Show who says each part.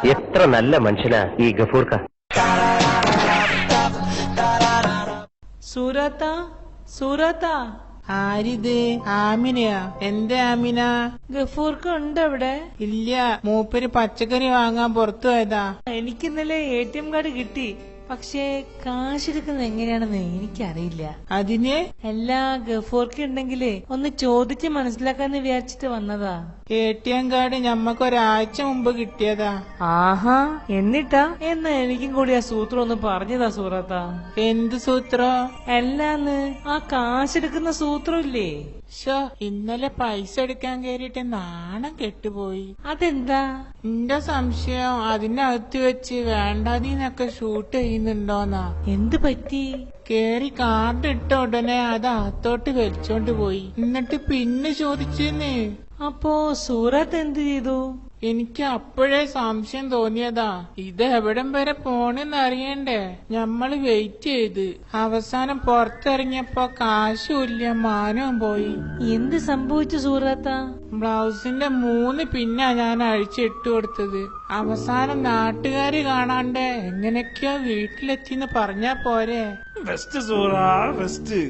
Speaker 1: എത്ര നല്ല മനുഷ്യനാ ഈ ഗഫൂർക്ക.
Speaker 2: സൂറത്ത സൂറത്ത. ആരിത്? ആമിനയാ? എന്റെ ആമിന? ഗഫൂർക്ക് ഉണ്ട് അവിടെ? ഇല്ല, മൂപ്പര് പച്ചക്കറി വാങ്ങാൻ പുറത്തു പോയതാ. എനിക്കിന്നലെ ATM കാർഡ് കിട്ടി, പക്ഷേ കാശെടുക്കുന്നത് എങ്ങനെയാണെന്ന് എനിക്കറിയില്ല. അതിന് എല്ലാ ഗഫൂർക്ക് ഉണ്ടെങ്കിലേ ഒന്ന് ചോദിച്ച് മനസ്സിലാക്കാന്ന് വിചാരിച്ചിട്ട് വന്നതാ. ATM കാർഡ് ഞമ്മക്ക് ഒരാഴ്ച മുമ്പ് കിട്ടിയതാ. ആഹാ, എന്നിട്ടാ? എന്നാ എനിക്കും കൂടി ആ സൂത്രം ഒന്ന് പറഞ്ഞതാ സൂറത്ത. എന്ത് സൂത്രം? എല്ലാന്ന് ആ കാശെടുക്കുന്ന സൂത്രം ഇല്ലേ? ഇന്നലെ പൈസ എടുക്കാൻ കയറിയിട്ട് നാണം കെട്ടുപോയി. അതെന്താ? എന്റെ സംശയം അതിനകത്ത് വെച്ച് വേണ്ടാതീന്നൊക്കെ ഷൂട്ട് ചെയ്യുന്നുണ്ടോന്നാ. എന്ത് പറ്റി? കേറി കാർഡ് ഇട്ട ഉടനെ അത് അകത്തോട്ട് വലിച്ചോണ്ട് പോയി. എന്നിട്ട് പിന്നെ ചോദിച്ചെന്ന്. അപ്പോ സൂറത്ത് എന്ത് ചെയ്തു? എനിക്ക് അപ്പോഴേ സംശയം തോന്നിയതാ. ഇത് എവിടം വരെ പോണെന്ന് അറിയണ്ടേ. ഞമ്മള് വെയിറ്റ് ചെയ്ത് അവസാനം പുറത്തിറങ്ങിയപ്പോ കാശുമില്ല, മാനവും പോയി. എന്ത് സംഭവിച്ചു സൂറത്ത? ബ്ലൗസിന്റെ 3 പിന്നാ ഞാൻ അഴിച്ചിട്ട് കൊടുത്തത്. അവസാനം നാട്ടുകാര് കാണാണ്ട് എങ്ങനെയൊക്കെയോ വീട്ടിലെത്തിന്ന് പറഞ്ഞാ പോരെ.
Speaker 3: ബെസ്റ്റ് സൂറ, ബെസ്റ്റ്.